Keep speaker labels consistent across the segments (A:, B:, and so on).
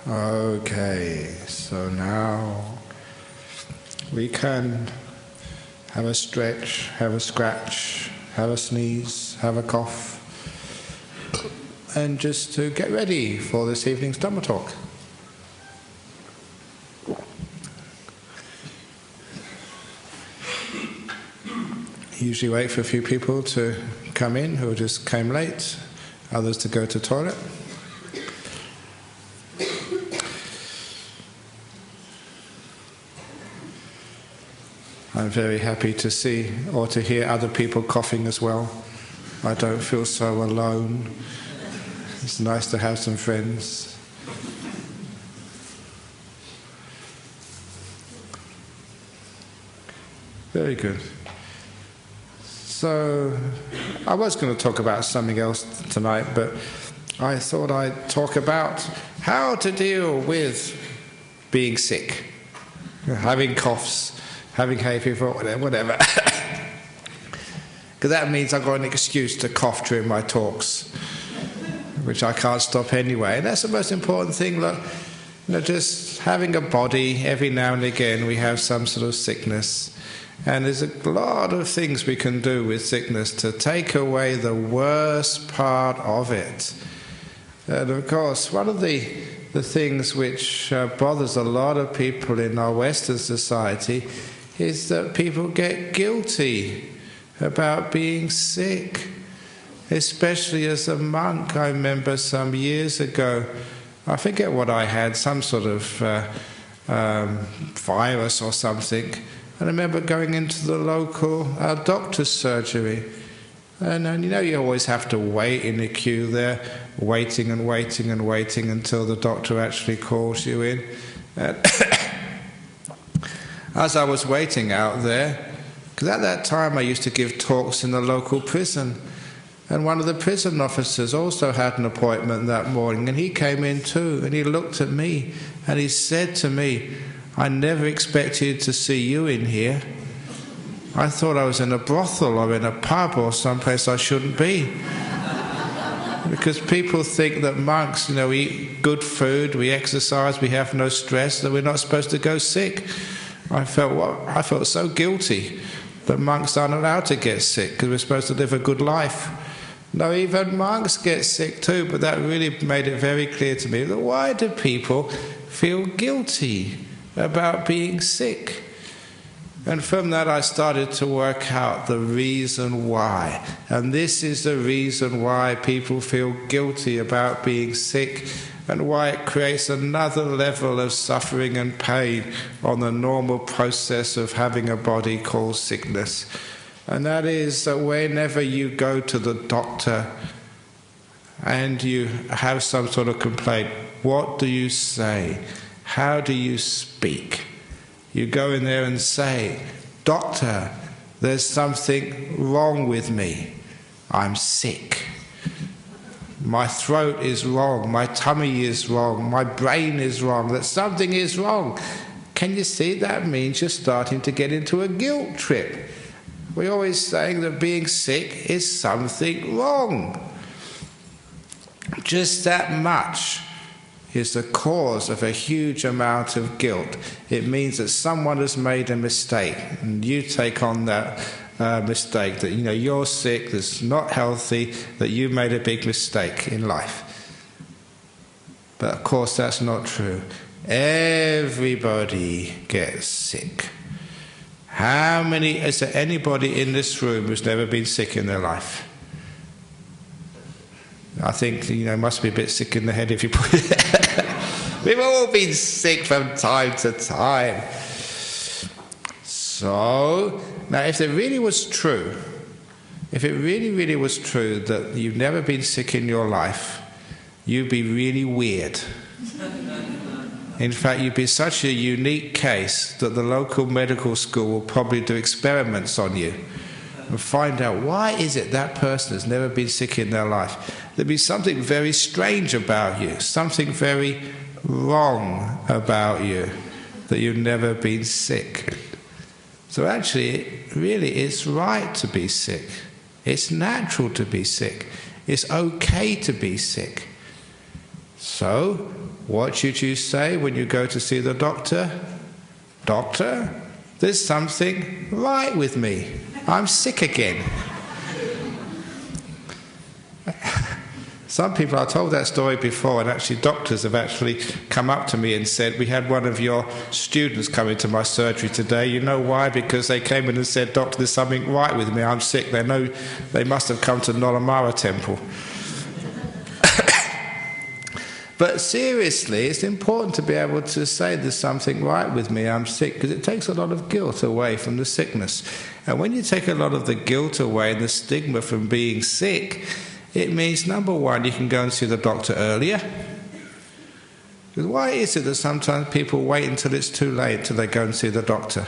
A: Okay, so now we can have a stretch, have a scratch, have a sneeze, have a cough, and just to get ready for this evening's Dhamma talk. Usually wait for a few people to come in who just came late, others to go to the toilet. I'm very happy to see or to hear other people coughing as well. I don't feel so alone. It's nice to have some friends. Very good. So, I was going to talk about something else tonight, but I thought I'd talk about how to deal with being sick, having coughs, having hay fever, whatever. Because that means I've got an excuse to cough during my talks, which I can't stop anyway. And that's the most important thing. Look, just having a body, every now and again we have some sort of sickness. And there's a lot of things we can do with sickness to take away the worst part of it. And of course, one of the things which bothers a lot of people in our Western society is that people get guilty about being sick. Especially as a monk, I remember some years ago, I forget what I had, some sort of virus or something. And I remember going into the local doctor's surgery. And you always have to wait in the queue there, waiting and waiting and waiting until the doctor actually calls you in. As I was waiting out there, because at that time I used to give talks in the local prison, and one of the prison officers also had an appointment that morning, and he came in too, and he looked at me, and he said to me, "I never expected to see you in here. I thought I was in a brothel or in a pub or someplace I shouldn't be." Because people think that monks, we eat good food, we exercise, we have no stress, that we're not supposed to go sick. I felt so guilty that monks aren't allowed to get sick because we're supposed to live a good life. No, even monks get sick too, but that really made it very clear to me that why do people feel guilty about being sick? And from that I started to work out the reason why. And this is the reason why people feel guilty about being sick, and why it creates another level of suffering and pain on the normal process of having a body called sickness. And that is that whenever you go to the doctor and you have some sort of complaint, what do you say? How do you speak? You go in there and say, "Doctor, there's something wrong with me. I'm sick. My throat is wrong, my tummy is wrong, my brain is wrong, that something is wrong." Can you see? That means you're starting to get into a guilt trip. We're always saying that being sick is something wrong. Just that much is the cause of a huge amount of guilt. It means that someone has made a mistake, and you take on that mistake, that you're sick, that's not healthy, that you made a big mistake in life. But of course that's not true. Everybody gets sick. Is there anybody in this room who's never been sick in their life? I think must be a bit sick in the head if you put it. We've all been sick from time to time. So now, if it really was true, if it really was true that you've never been sick in your life, you'd be really weird. In fact, you'd be such a unique case that the local medical school will probably do experiments on you and find out why is it that person has never been sick in their life. There'd be something very strange about you, something very wrong about you, that you've never been sick. So actually, really, it's right to be sick. It's natural to be sick. It's okay to be sick. So, What should you say when you go to see the doctor? Doctor, there's something right with me. I'm sick again. Some people, I told that story before, and actually doctors have actually come up to me and said, we had one of your students come into my surgery today. You know why? Because they came in and said, Doctor, there's something right with me. I'm sick. They know they must have come to Nolamara temple. But seriously, it's important to be able to say there's something right with me, I'm sick, because it takes a lot of guilt away from the sickness. And when you take a lot of the guilt away and the stigma from being sick, it means, number one, you can go and see the doctor earlier. Because why is it that sometimes people wait until it's too late till they go and see the doctor?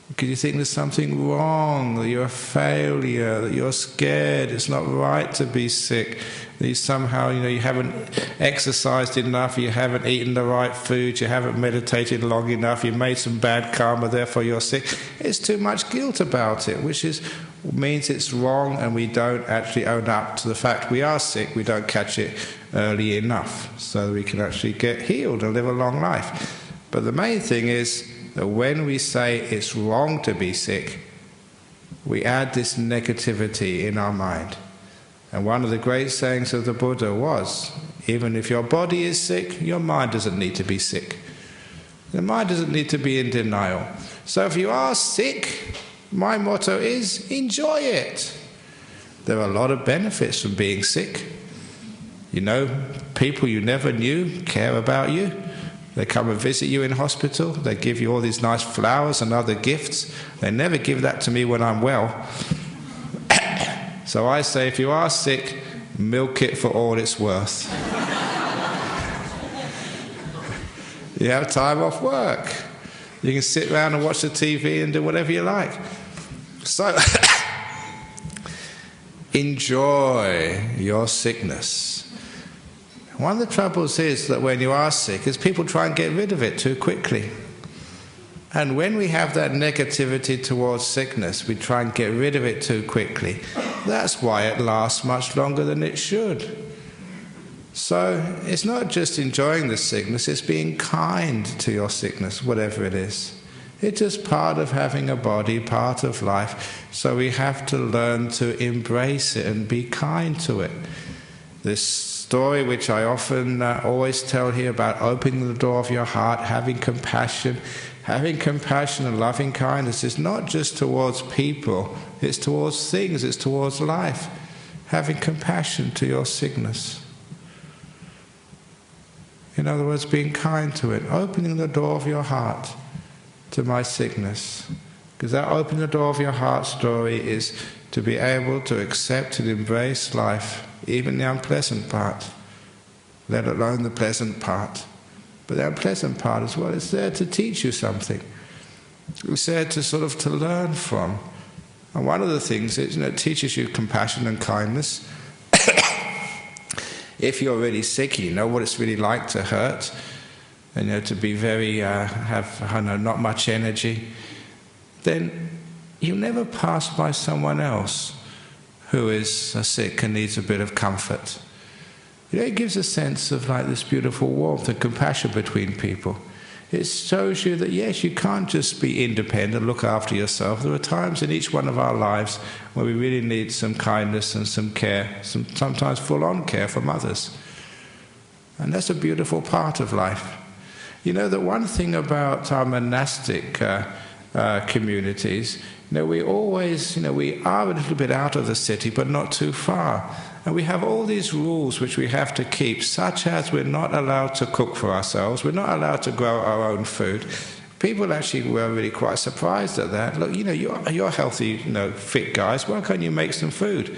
A: Because you think there's something wrong, that you're a failure, that you're scared, it's not right to be sick, that you somehow, you haven't exercised enough, you haven't eaten the right food, you haven't meditated long enough, you made some bad karma, therefore you're sick. It's too much guilt about it, which means it's wrong, and we don't actually own up to the fact we are sick, we don't catch it early enough, so that we can actually get healed and live a long life. But the main thing is that when we say it's wrong to be sick, we add this negativity in our mind. And one of the great sayings of the Buddha was, even if your body is sick, your mind doesn't need to be sick. The mind doesn't need to be in denial. So if you are sick, my motto is, enjoy it. There are a lot of benefits from being sick. People you never knew care about you. They come and visit you in hospital. They give you all these nice flowers and other gifts. They never give that to me when I'm well. So I say, if you are sick, milk it for all it's worth. You have time off work. You can sit around and watch the TV and do whatever you like. So, enjoy your sickness. One of the troubles is that when you are sick, is people try and get rid of it too quickly. And when we have that negativity towards sickness, we try and get rid of it too quickly. That's why it lasts much longer than it should. So it's not just enjoying the sickness, it's being kind to your sickness, whatever it is. It's just part of having a body, part of life. So we have to learn to embrace it and be kind to it. This story which I often always tell here about opening the door of your heart, having compassion and loving kindness is not just towards people, it's towards things, it's towards life. Having compassion to your sickness. In other words, being kind to it, opening the door of your heart to my sickness. Because that opening the door of your heart story is to be able to accept and embrace life, even the unpleasant part, let alone the pleasant part. But the unpleasant part as well, it's there to teach you something. It's there to learn from. And one of the things is, it teaches you compassion and kindness. If you're really sick, you know what it's really like to hurt, and to be very, not much energy, then you never pass by someone else who is sick and needs a bit of comfort. It gives a sense of this beautiful warmth and compassion between people. It shows you that, yes, you can't just be independent, look after yourself. There are times in each one of our lives where we really need some kindness and some care, sometimes full-on care from others. And that's a beautiful part of life. The one thing about our monastic communities, we always, we are a little bit out of the city, but not too far. And we have all these rules which we have to keep, such as we're not allowed to cook for ourselves, we're not allowed to grow our own food. People actually were really quite surprised at that. Look, you're healthy, fit guys, why can't you make some food?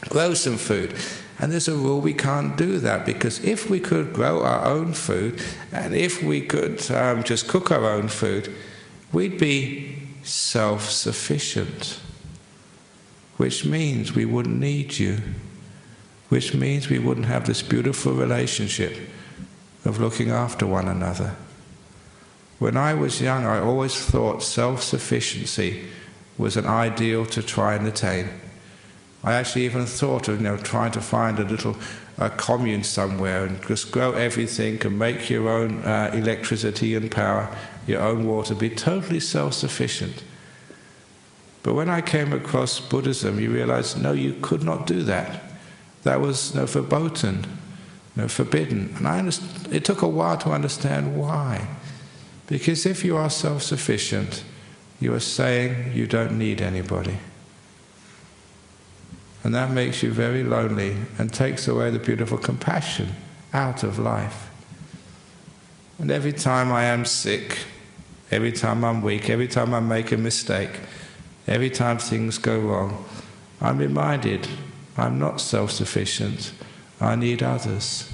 A: Grow some food. And there's a rule we can't do that, because if we could grow our own food, and if we could just cook our own food, we'd be self-sufficient. Which means we wouldn't need you. Which means we wouldn't have this beautiful relationship of looking after one another. When I was young, I always thought self-sufficiency was an ideal to try and attain. I actually even thought of trying to find a little commune somewhere and just grow everything and make your own electricity and power, your own water, be totally self-sufficient. But when I came across Buddhism, you realize, no, you could not do that. That was verboten, forbidden. And it took a while to understand why. Because if you are self-sufficient, you are saying you don't need anybody. And that makes you very lonely and takes away the beautiful compassion out of life. And every time I am sick, every time I'm weak, every time I make a mistake, every time things go wrong, I'm reminded I'm not self-sufficient. I need others.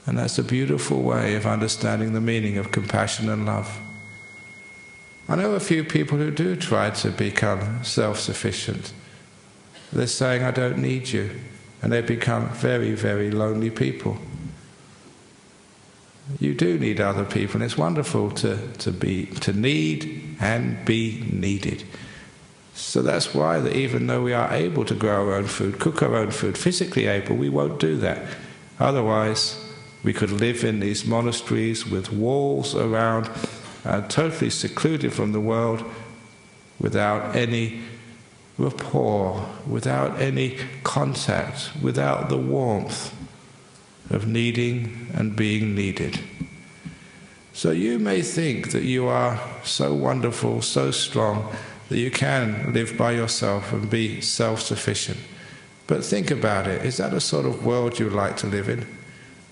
A: And that's a beautiful way of understanding the meaning of compassion and love. I know a few people who do try to become self-sufficient. They're saying, I don't need you. And they become very, very lonely people. You do need other people, and it's wonderful to need and be needed. So that's why that even though we are able to grow our own food, cook our own food, physically able, we won't do that. Otherwise, we could live in these monasteries with walls around, totally secluded from the world, without any rapport, without any contact, without the warmth of needing and being needed. So you may think that you are so wonderful, so strong, that you can live by yourself and be self-sufficient. But think about it. Is that a sort of world you like to live in?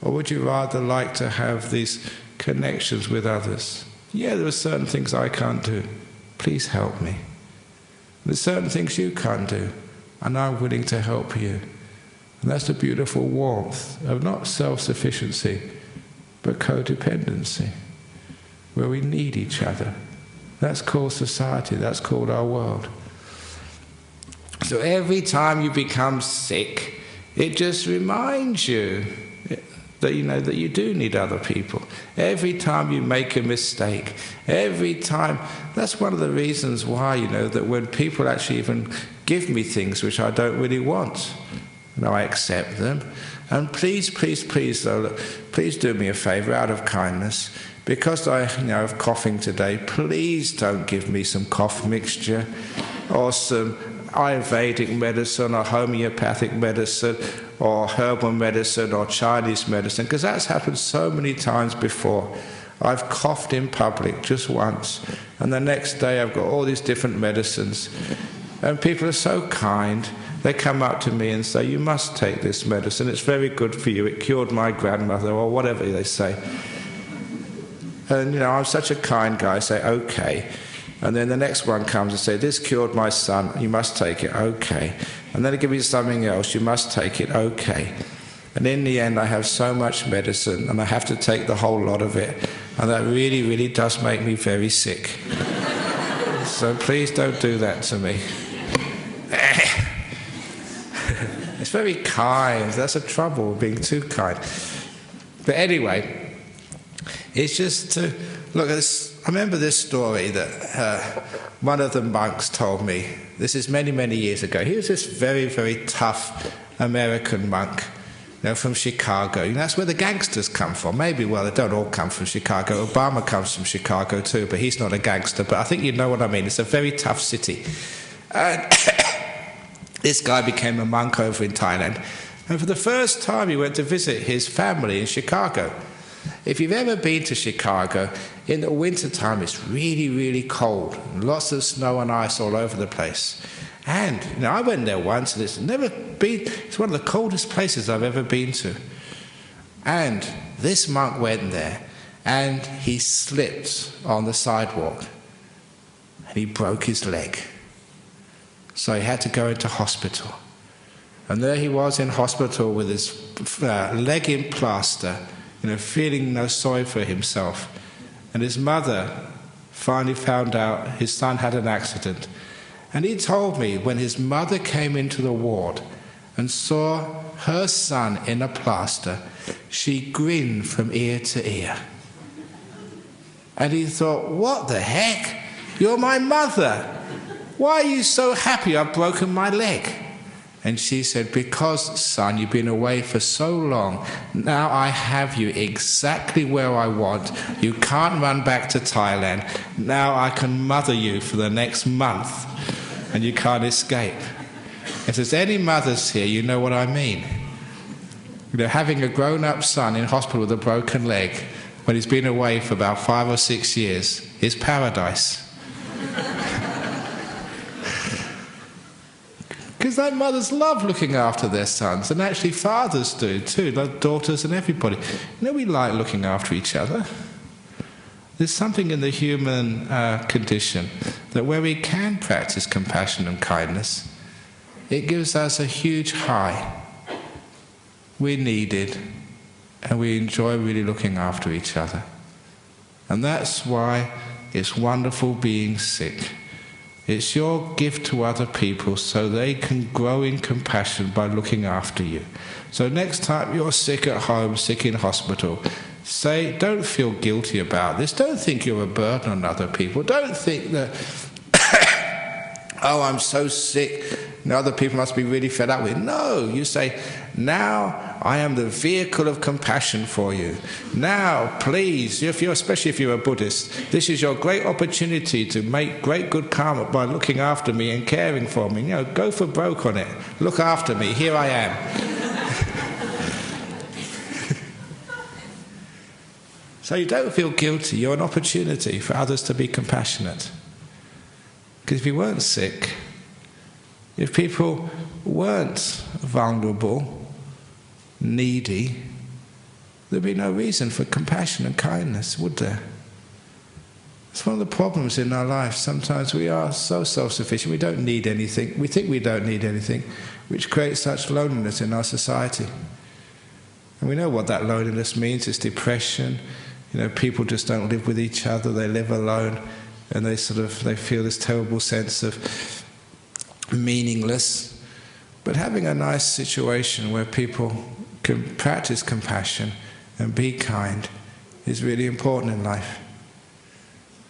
A: Or would you rather like to have these connections with others? Yeah, there are certain things I can't do. Please help me. There's certain things you can't do, and I'm willing to help you. And that's the beautiful warmth of not self-sufficiency, but codependency, where we need each other. That's called society, that's called our world. So every time you become sick, it just reminds you that that you do need other people. Every time you make a mistake, every time, that's one of the reasons why, that when people actually even give me things which I don't really want, I accept them. And please, please, please, though, please do me a favor out of kindness. Because I have coughing today, please don't give me some cough mixture or some Ayurvedic medicine or homeopathic medicine or herbal medicine or Chinese medicine, because that's happened so many times before. I've coughed in public just once, and the next day I've got all these different medicines. And people are so kind. They come up to me and say, you must take this medicine, it's very good for you, it cured my grandmother, or whatever they say. And I'm such a kind guy, I say, okay. And then the next one comes and says, this cured my son, you must take it, okay. And then they give me something else, you must take it, okay. And in the end I have so much medicine and I have to take the whole lot of it. And that really, really does make me very sick. So please don't do that to me. It's very kind, that's a trouble, being too kind. But anyway, it's just to look at this. I remember this story that one of the monks told me. This is many, many years ago. He was this very, very tough American monk, from Chicago. That's where the gangsters come from. Maybe, well, they don't all come from Chicago. Obama comes from Chicago too, but he's not a gangster. But I think you know what I mean. It's a very tough city. And this guy became a monk over in Thailand. And for the first time, he went to visit his family in Chicago. If you've ever been to Chicago, in the wintertime it's really, really cold. Lots of snow and ice all over the place. And I went there once, and it's one of the coldest places I've ever been to. And this monk went there, and he slipped on the sidewalk, and he broke his leg. So he had to go into hospital. And there he was in hospital with his leg in plaster, feeling no sorry for himself. And his mother finally found out his son had an accident. And he told me when his mother came into the ward and saw her son in a plaster, she grinned from ear to ear. And he thought, what the heck? You're my mother. Why are you so happy I've broken my leg? And she said, because, son, you've been away for so long, now I have you exactly where I want. You can't run back to Thailand. Now I can mother you for the next month, and you can't escape. If there's any mothers here, you know what I mean. You know, having a grown-up son in hospital with a broken leg when he's been away for about 5 or 6 years is paradise. Because that mothers love looking after their sons, and actually fathers do too, like daughters and everybody. You know, we like looking after each other. There's something in the human condition that where we can practice compassion and kindness, it gives us a huge high. We need it, and we enjoy really looking after each other. And that's why it's wonderful being sick. It's your gift to other people so they can grow in compassion by looking after you. So next time you're sick at home, sick in hospital, say, don't feel guilty about this. Don't think you're a burden on other people. Don't think that, oh, I'm so sick, and other people must be really fed up with it. No, you say, now I am the vehicle of compassion for you. Now, please, especially if you're a Buddhist, this is your great opportunity to make great good karma by looking after me and caring for me. You know, go for broke on it. Look after me. Here I am. So you don't feel guilty. You're an opportunity for others to be compassionate. Because if you weren't sick, if people weren't vulnerable, needy, there'd be no reason for compassion and kindness, would there? It's one of the problems in our life. Sometimes we are so self-sufficient, we don't need anything. We think we don't need anything, which creates such loneliness in our society. And we know what that loneliness means. It's depression. You know, people just don't live with each other. They live alone, and they feel this terrible sense of meaningless. But having a nice situation where people can practice compassion and be kind is really important in life.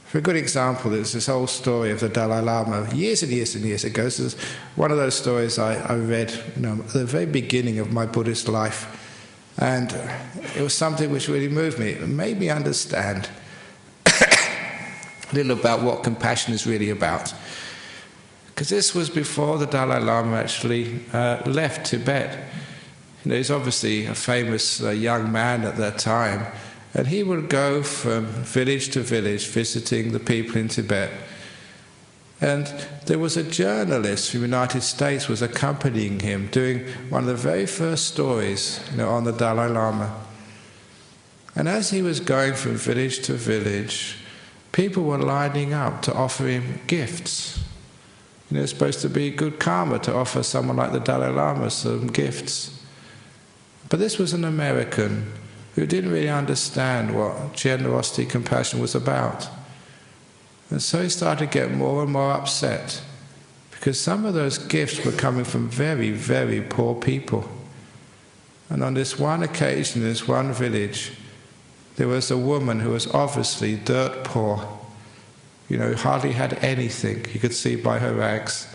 A: For a good example, there's this old story of the Dalai Lama years and years and years ago. This is one of those stories I read, you know, at the very beginning of my Buddhist life. And it was something which really moved me. It made me understand a little about what compassion is really about. Because this was before the Dalai Lama actually left Tibet. You know, he's obviously a famous young man at that time, and he would go from village to village visiting the people in Tibet. And there was a journalist from the United States was accompanying him, doing one of the very first stories, you know, on the Dalai Lama. And as he was going from village to village, people were lining up to offer him gifts. You know, it's supposed to be good karma to offer someone like the Dalai Lama some gifts. But this was an American who didn't really understand what generosity, compassion was about. And so he started to get more and more upset, because some of those gifts were coming from very, very poor people. And on this one occasion, in this one village, there was a woman who was obviously dirt poor. You know, hardly had anything, you could see by her rags.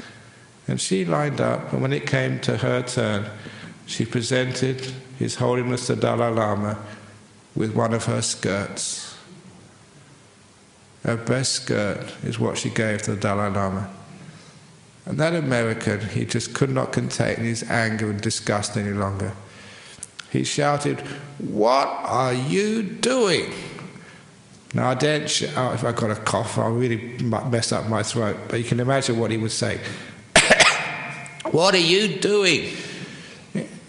A: And she lined up, and when it came to her turn, she presented His Holiness the Dalai Lama with one of her skirts. Her best skirt is what she gave to the Dalai Lama. And that American, he just could not contain his anger and disgust any longer. He shouted, "What are you doing?" Now, I daren't shout. If I got a cough, I'll really mess up my throat. But you can imagine what he would say. "What are you doing?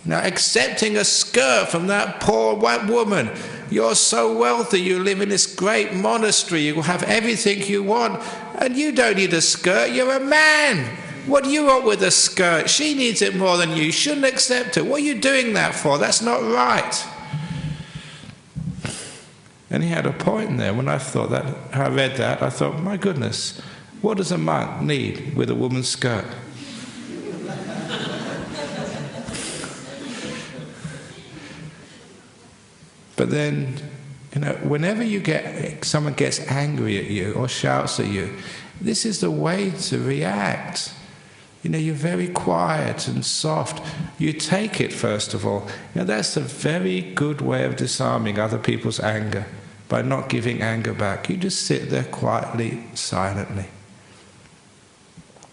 A: Now, accepting a skirt from that poor white woman. You're so wealthy, you live in this great monastery, you have everything you want, and you don't need a skirt, you're a man. What do you want with a skirt? She needs it more than you. You shouldn't accept it. What are you doing that for? That's not right." And he had a point there. When I read that, I thought, my goodness, what does a monk need with a woman's skirt? But then, you know, whenever someone gets angry at you or shouts at you, this is the way to react. You're very quiet and soft. You take it, first of all. That's a very good way of disarming other people's anger, by not giving anger back. You just sit there quietly, silently.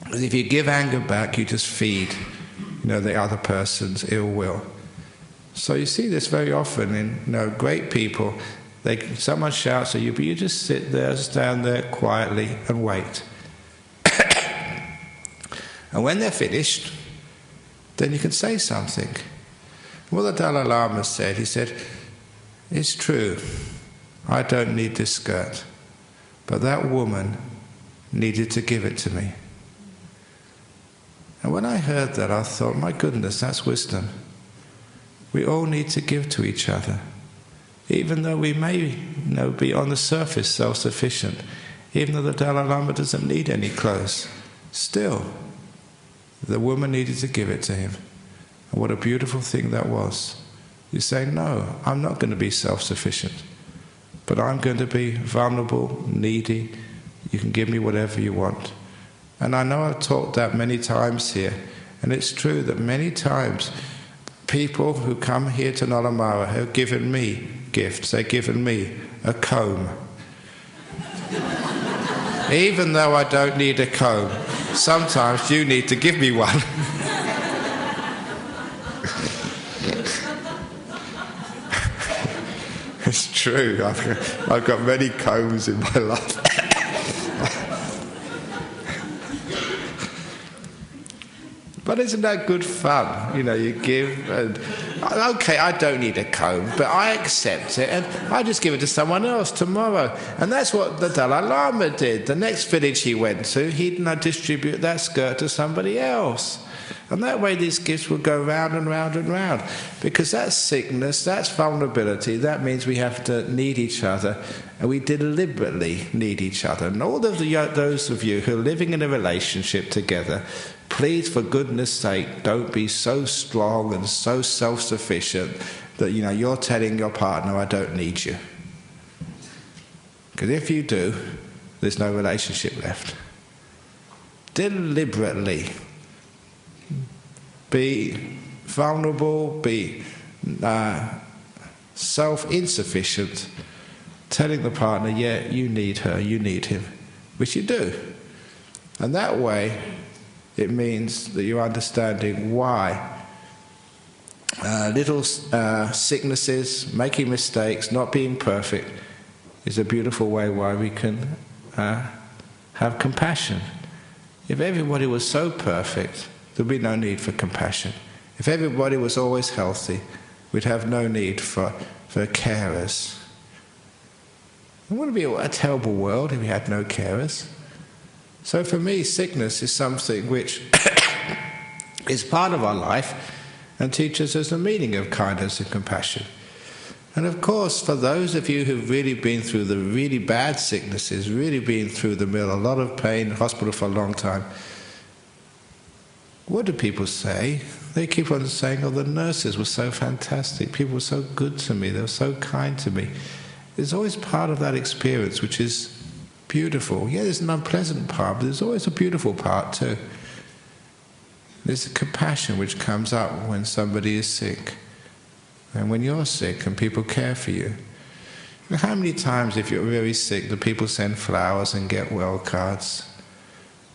A: If you give anger back, you just feed, the other person's ill will. So you see this very often in, great people. Someone shouts at you, but you just sit there, stand there quietly and wait. And when they're finished, then you can say something. What the Dalai Lama said, he said, "It's true, I don't need this skirt, but that woman needed to give it to me." And when I heard that, I thought, my goodness, that's wisdom. We all need to give to each other. Even though we may, be on the surface self-sufficient, even though the Dalai Lama doesn't need any clothes, still, the woman needed to give it to him. And what a beautiful thing that was. You say, no, I'm not going to be self-sufficient, but I'm going to be vulnerable, needy. You can give me whatever you want. And I know I've taught that many times here, and it's true that many times people who come here to Nollamara have given me gifts. They've given me a comb. Even though I don't need a comb, sometimes you need to give me one. It's true. I've got many combs in my life. But isn't that good fun? You give and... Okay, I don't need a comb, but I accept it and I just give it to someone else tomorrow. And that's what the Dalai Lama did. The next village he went to, he'd distribute that skirt to somebody else. And that way these gifts would go round and round and round. Because that's sickness, that's vulnerability, that means we have to need each other, and we deliberately need each other. And all of those of you who are living in a relationship together, please, for goodness sake, don't be so strong and so self-sufficient that, you're telling your partner, I don't need you. Because if you do, there's no relationship left. Deliberately be vulnerable, be self-insufficient, telling the partner, yeah, you need her, you need him, which you do. And that way, it means that you're understanding why little sicknesses, making mistakes, not being perfect, is a beautiful way why we can have compassion. If everybody was so perfect, there'd be no need for compassion. If everybody was always healthy, we'd have no need for carers. It wouldn't be a terrible world if we had no carers. So for me, sickness is something which is part of our life and teaches us the meaning of kindness and compassion. And of course, for those of you who've really been through the really bad sicknesses, really been through the mill, a lot of pain, hospital for a long time, what do people say? They keep on saying, oh, the nurses were so fantastic, people were so good to me, they were so kind to me. There's always part of that experience which is beautiful. Yeah, there's an unpleasant part, but there's always a beautiful part too. There's a compassion which comes up when somebody is sick, and when you're sick and people care for you. How many times, if you're very sick, do people send flowers and get well cards?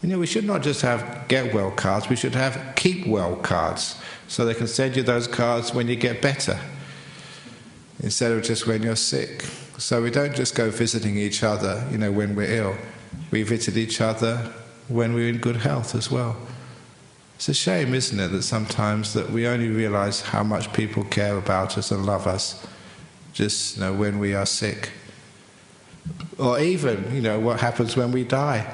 A: We should not just have get well cards, we should have keep well cards, so they can send you those cards when you get better, instead of just when you're sick. So we don't just go visiting each other, when we're ill. We visit each other when we're in good health as well. It's a shame, isn't it, that sometimes that we only realize how much people care about us and love us just when we are sick. Or even, what happens when we die.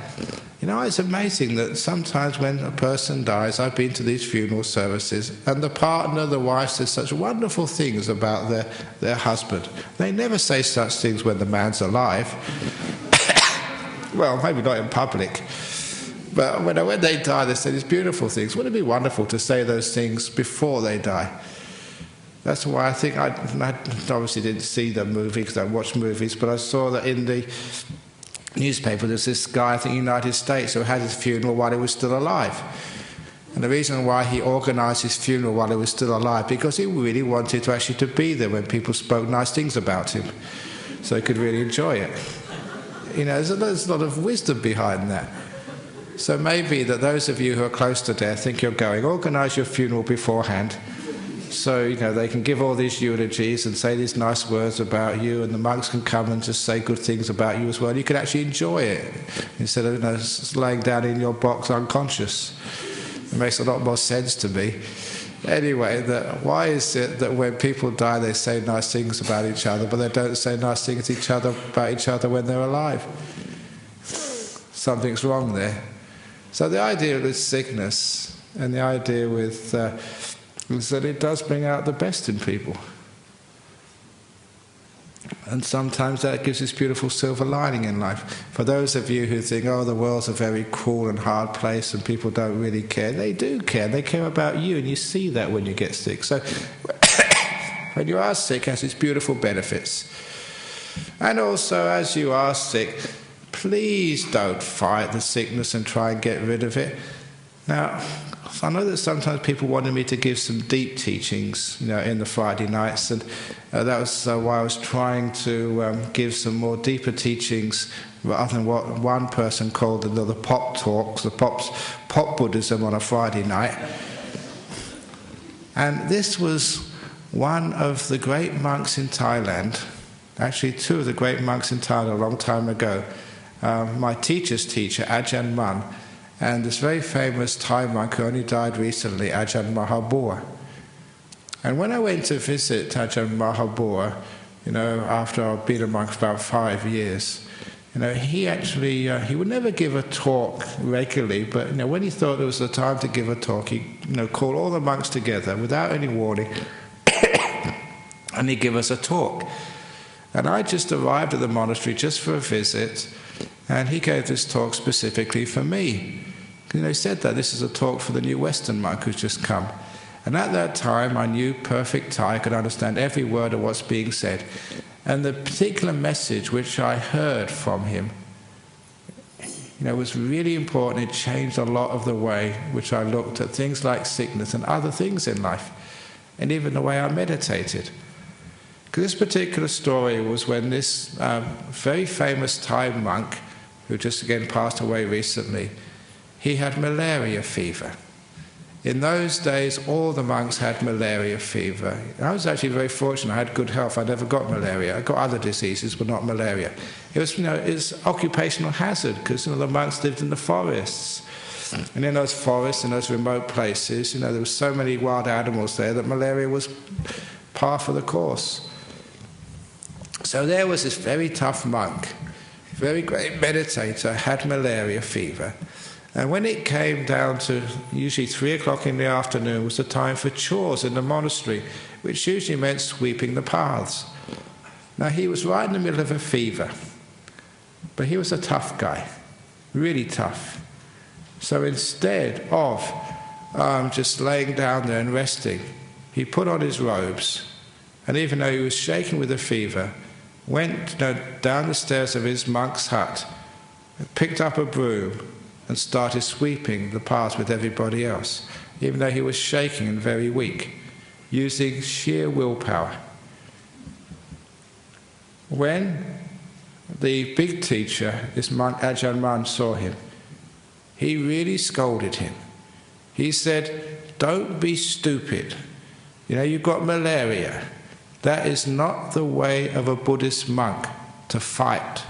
A: It's amazing that sometimes when a person dies, I've been to these funeral services, and the partner, the wife, says such wonderful things about their husband. They never say such things when the man's alive. Well, maybe not in public. But when they die, they say these beautiful things. Wouldn't it be wonderful to say those things before they die? That's why I think I obviously didn't see the movie because I watched movies, but I saw that in the newspaper there's this guy, I think, in the United States, who had his funeral while he was still alive. And the reason why he organised his funeral while he was still alive, because he really wanted to actually to be there when people spoke nice things about him, so he could really enjoy it. You know, there's a lot of wisdom behind that. So maybe that those of you who are close to death think you're going, organise your funeral beforehand, so, you know, they can give all these eulogies and say these nice words about you, and the monks can come and just say good things about you as well. You can actually enjoy it instead of, you know, just laying down in your box unconscious. It makes a lot more sense to me. Anyway, why is it that when people die they say nice things about each other, but they don't say nice things about each other when they're alive? Something's wrong there. So the idea with sickness and the idea with is that it does bring out the best in people. And sometimes that gives this beautiful silver lining in life. For those of you who think, oh, the world's a very cruel and hard place and people don't really care, they do care. They care about you, and you see that when you get sick. So when you are sick, it has its beautiful benefits. And also, as you are sick, please don't fight the sickness and try and get rid of it. Now, I know that sometimes people wanted me to give some deep teachings, you know, in the Friday nights, and that was why I was trying to give some more deeper teachings rather than what one person called the pop talks, the pop Buddhism on a Friday night. And this was one of the great monks in Thailand, actually two of the great monks in Thailand a long time ago, my teacher's teacher, Ajahn Brahm, and this very famous Thai monk who only died recently, Ajahn Brahm. And when I went to visit Ajahn Brahm, you know, after I'd been a monk for about 5 years, you know, he actually, he would never give a talk regularly, but, you know, when he thought it was the time to give a talk, he, you know, called all the monks together without any warning, and he'd give us a talk. And I just arrived at the monastery just for a visit, and he gave this talk specifically for me. You know, he said that this is a talk for the new Western monk who's just come. And at that time, I knew perfect Thai, I could understand every word of what's being said. And the particular message which I heard from him, you know, was really important. It changed a lot of the way which I looked at things like sickness and other things in life, and even the way I meditated. Because this particular story was when this very famous Thai monk, who just again passed away recently, he had malaria fever. In those days, all the monks had malaria fever. I was actually very fortunate. I had good health. I never got malaria. I got other diseases, but not malaria. It was, you know, it's occupational hazard because, you know, the monks lived in the forests. And in those forests, in those remote places, you know, there were so many wild animals there that malaria was par for the course. So there was this very tough monk, very great meditator, had malaria fever. And when it came down to usually 3 o'clock in the afternoon was the time for chores in the monastery, which usually meant sweeping the paths. Now he was right in the middle of a fever, but he was a tough guy, really tough. So instead of just laying down there and resting, he put on his robes, and even though he was shaking with a fever, went down the stairs of his monk's hut, picked up a broom, and started sweeping the paths with everybody else, even though he was shaking and very weak, using sheer willpower. When the big teacher, this monk Ajahn Brahm, saw him, he really scolded him. He said, "Don't be stupid. You know, you've got malaria. That is not the way of a Buddhist monk to fight.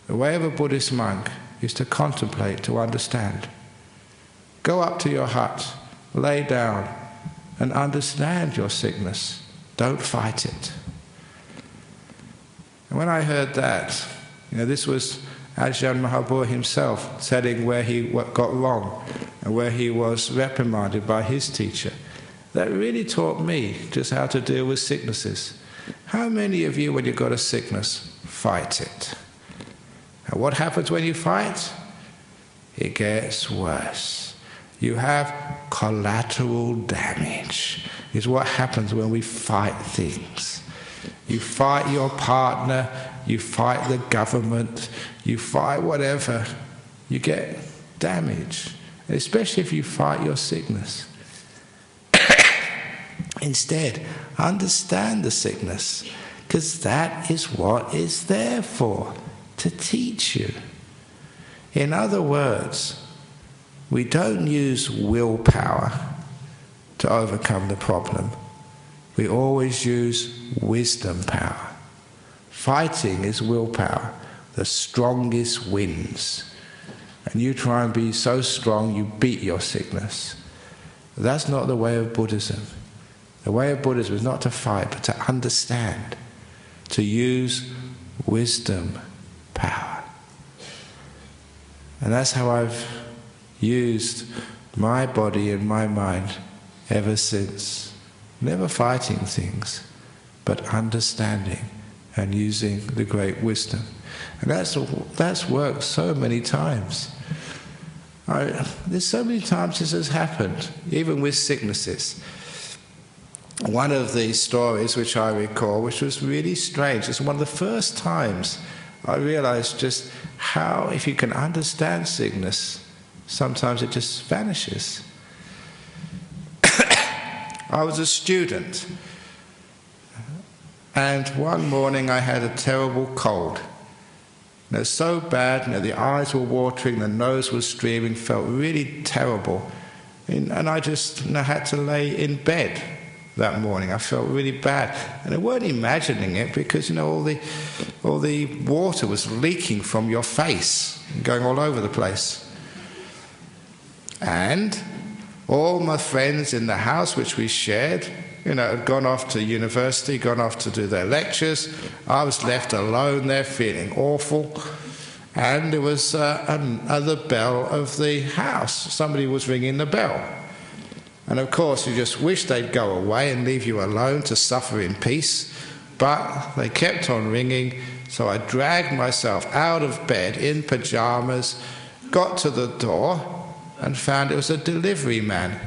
A: The way of a Buddhist monk is to contemplate, to understand. Go up to your hut, lay down, and understand your sickness. Don't fight it." And when I heard that, you know, this was Ajahn Brahm himself telling where he got wrong and where he was reprimanded by his teacher. That really taught me just how to deal with sicknesses. How many of you, when you've got a sickness, fight it? And what happens when you fight? It gets worse. You have collateral damage. It's what happens when we fight things. You fight your partner, you fight the government, you fight whatever, you get damage. especially if you fight your sickness. Instead, understand the sickness, because that is what it's there for, to teach you. In other words, we don't use willpower to overcome the problem. We always use wisdom power. Fighting is willpower. The strongest wins. And you try and be so strong you beat your sickness. That's not the way of Buddhism. The way of Buddhism is not to fight, but to understand, to use wisdom power. And that's how I've used my body and my mind ever since. Never fighting things, but understanding and using the great wisdom. And that's worked so many times. There's so many times this has happened, even with sicknesses. One of the stories which I recall, which was really strange, it's one of the first times I realized just how, if you can understand sickness, sometimes it just vanishes. I was a student, and one morning I had a terrible cold. It was so bad, the eyes were watering, the nose was streaming, felt really terrible. And I just had to lay in bed that morning. I felt really bad. And I weren't imagining it because, all the water was leaking from your face, going all over the place. And all my friends in the house which we shared, had gone off to university, gone off to do their lectures. I was left alone there feeling awful. And there was another bell of the house. Somebody was ringing the bell. And of course, you just wish they'd go away and leave you alone to suffer in peace. But they kept on ringing, so I dragged myself out of bed in pajamas, got to the door, and found it was a delivery man.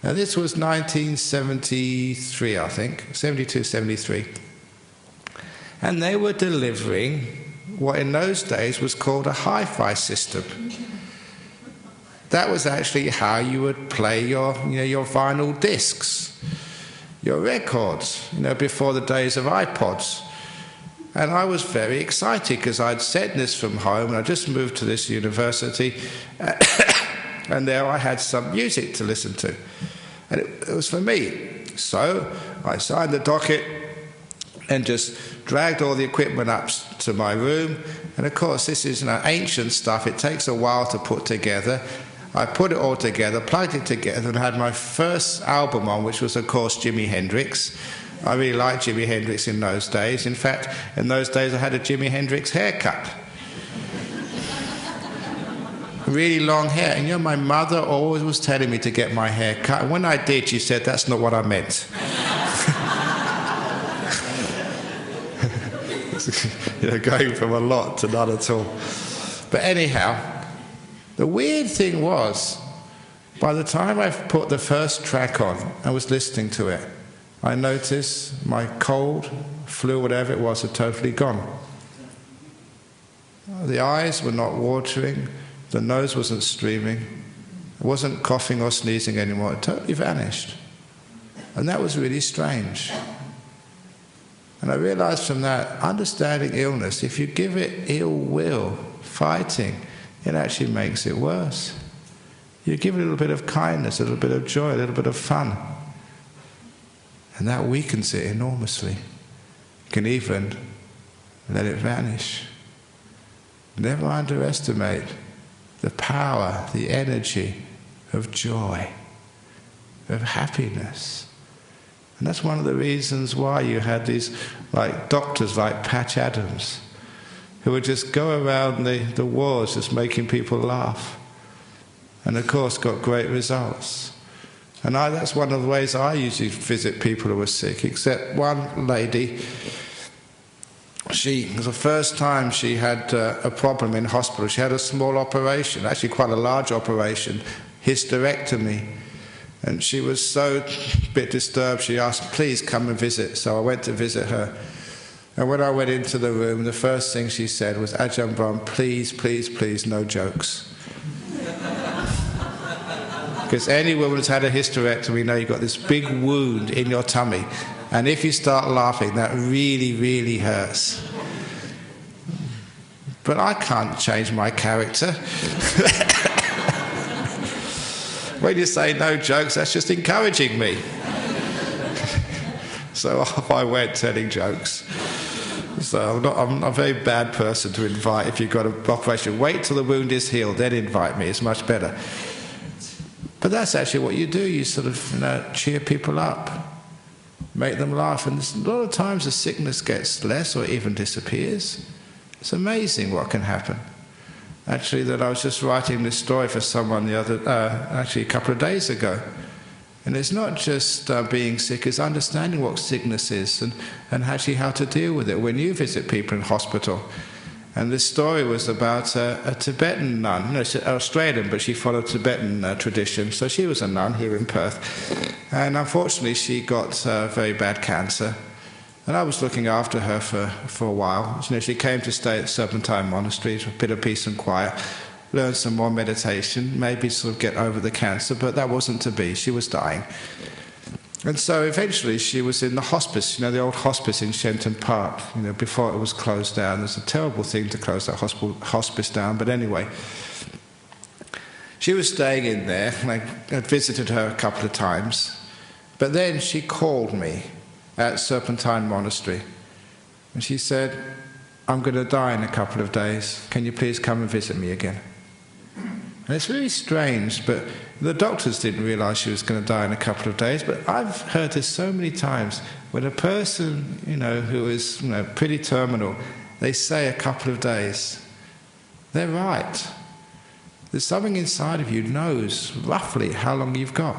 A: Now this was 1973, I think, 72, 73. And they were delivering what in those days was called a hi-fi system. That was actually how you would play your vinyl discs, your records, before the days of iPods. And I was very excited because I'd sent this from home and I just moved to this university and there I had some music to listen to. And it was for me. So I signed the docket and just dragged all the equipment up to my room. And of course, this is ancient stuff. It takes a while to put together. I put it all together, plugged it together, and had my first album on, which was, of course, Jimi Hendrix. I really liked Jimi Hendrix in those days. In fact, in those days, I had a Jimi Hendrix haircut. Really long hair. And my mother always was telling me to get my hair cut. And when I did, she said, "That's not what I meant." Going from a lot to none at all. But anyhow, the weird thing was, by the time I put the first track on, I was listening to it, I noticed my cold, flu, whatever it was, had totally gone. The eyes were not watering, the nose wasn't streaming, I wasn't coughing or sneezing anymore, it totally vanished. And that was really strange. And I realized from that, understanding illness, if you give it ill will, fighting, it actually makes it worse. You give it a little bit of kindness, a little bit of joy, a little bit of fun. And that weakens it enormously. You can even let it vanish. Never underestimate the power, the energy of joy, of happiness. And that's one of the reasons why you had these doctors like Patch Adams, who would just go around the wards just making people laugh. And of course got great results. And that's one of the ways I usually visit people who are sick, except one lady, it was the first time she had a problem in hospital. She had a small operation, actually quite a large operation, hysterectomy. And she was so a bit disturbed, she asked, "Please come and visit." So I went to visit her. And when I went into the room, the first thing she said was, "Ajahn Brahm, please, please, please, no jokes." Because any woman who's had a hysterectomy know you've got this big wound in your tummy. And if you start laughing, that really, really hurts. But I can't change my character. When you say no jokes, that's just encouraging me. So off I went telling jokes. So I'm a very bad person to invite if you've got an operation. Wait till the wound is healed, then invite me. It's much better. But that's actually what you do. You sort of cheer people up, make them laugh. And a lot of times the sickness gets less or even disappears. It's amazing what can happen. Actually, that I was just writing this story for someone actually a couple of days ago. And it's not just being sick, it's understanding what sickness is and actually how to deal with it when you visit people in hospital. And this story was about a Tibetan nun. No, she's Australian, but she followed Tibetan tradition. So she was a nun here in Perth. And unfortunately, she got very bad cancer. And I was looking after her for a while. She came to stay at Serpentine Monastery for a bit of peace and quiet, learn some more meditation, maybe sort of get over the cancer, but that wasn't to be. She was dying. And so eventually she was in the hospice, the old hospice in Shenton Park, before it was closed down. It's a terrible thing to close that hospice down, but anyway. She was staying in there, and I had visited her a couple of times. But then she called me at Serpentine Monastery, and she said, "I'm going to die in a couple of days. Can you please come and visit me again?" And it's really strange, but the doctors didn't realize she was going to die in a couple of days, but I've heard this so many times. When a person, who is, pretty terminal, they say a couple of days, they're right. There's something inside of you knows roughly how long you've got.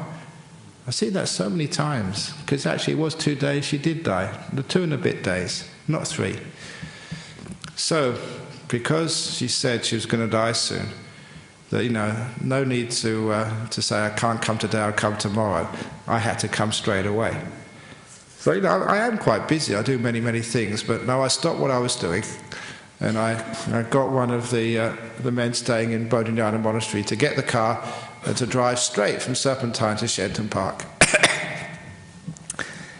A: I've seen that so many times, because actually it was 2 days she did die, the 2 and a bit days, not 3. So, because she said she was going to die soon, that no need to say I can't come today, I'll come tomorrow. I had to come straight away. So I am quite busy. I do many, many things, but no, I stopped what I was doing, and I got one of the men staying in Bodhinyana Monastery to get the car and to drive straight from Serpentine to Shenton Park.